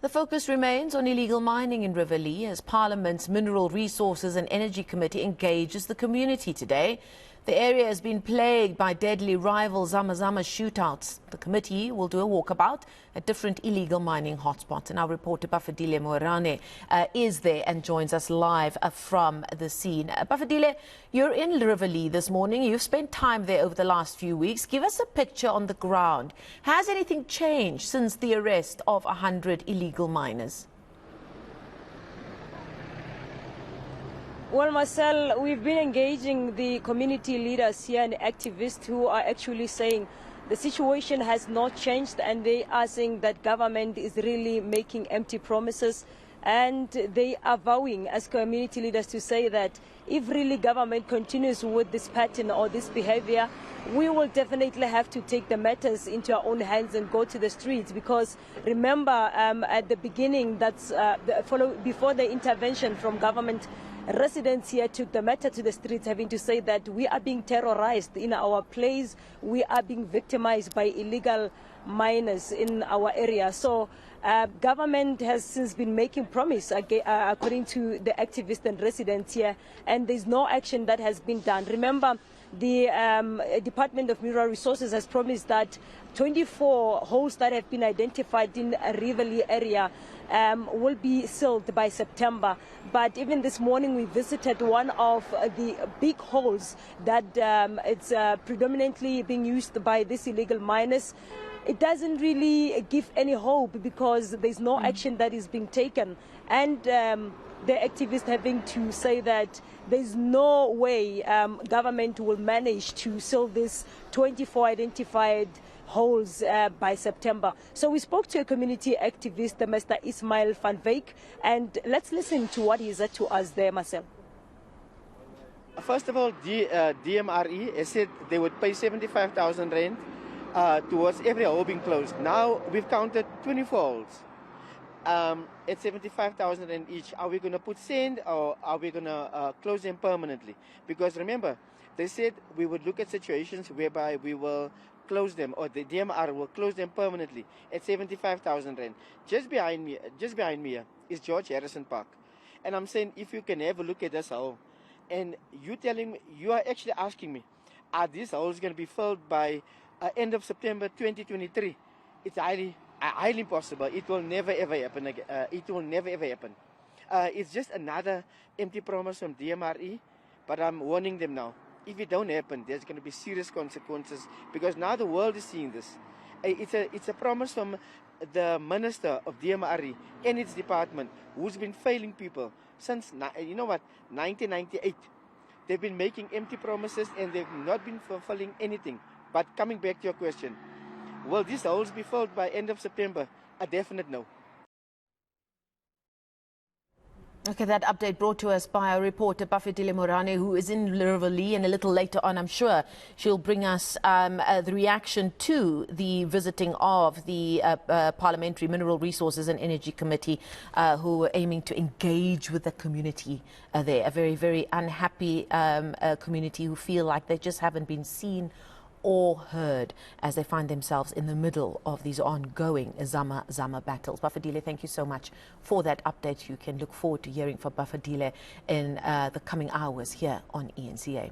The focus remains on illegal mining in Riverlea as Parliament's Mineral Resources and Energy Committee engages the community today. The area has been plagued by deadly rival Zama shootouts. The committee will do a walkabout at different illegal mining hotspots. And our reporter Bafedile Moerane is there and joins us live from the scene. Bafedile, you're in Riverlea this morning. You've spent time there over the last few weeks. Give us a picture on the ground. Has anything changed since the arrest of 100 illegal miners? Well, Marcel, we've been engaging the community leaders here and activists who are actually saying the situation has not changed, and they are saying that government is really making empty promises, and they are vowing as community leaders to say that if really government continues with this pattern or this behavior, we will definitely have to take the matters into our own hands and go to the streets. Because remember, at the beginning, before the intervention from government, residents here took the matter to the streets, having to say that we are being terrorized in our place, we are being victimized by illegal miners in our area. So government has since been making promise according to the activists and residents here, and there's no action that has been done. Remember, the Department of Mineral Resources has promised that 24 holes that have been identified in a Riverlea area will be sealed by September. But even this morning we visited one of the big holes that it's predominantly being used by these illegal miners. It doesn't really give any hope because there's no action that is being taken. And the activists having to say that there's no way government will manage to seal these 24 identified holes by September. So we spoke to a community activist, Mr. Ismail van Wyk, and let's listen to what he said to us there, Marcel. First of all, DMRE has said they would pay 75,000 rand towards every hole being closed. Now we've counted 24 holes. At 75,000 rand each. Are we going to put sand or are we going to close them permanently? Because remember, they said we would look at situations whereby we will close them, or the DMR will close them permanently at 75,000 rand. Just behind me here is George Harrison Park. And I'm saying, if you can have a look at this hole, and you are actually asking me, are these holes going to be filled by end of September 2023? It's highly impossible. It will never ever happen again. It will never ever happen. It's just another empty promise from DMRE, but I'm warning them now. If it don't happen, there's going to be serious consequences, because now the world is seeing this. It's a promise from the minister of DMRE and its department, who's been failing people since 1998. They've been making empty promises and they've not been fulfilling anything. But coming back to your question, will these holes be filled by end of September? A definite no. Okay, that update brought to us by our reporter Bafedile Moerane, who is in Riverlea, and a little later on, I'm sure she'll bring us the reaction to the visiting of the Parliamentary Mineral Resources and Energy Committee, who are aiming to engage with the community there. A very, very unhappy community who feel like they just haven't been seen or heard as they find themselves in the middle of these ongoing Zama battles. Bafedile, thank you so much for that update. You can look forward to hearing from Bafedile in the coming hours here on eNCA.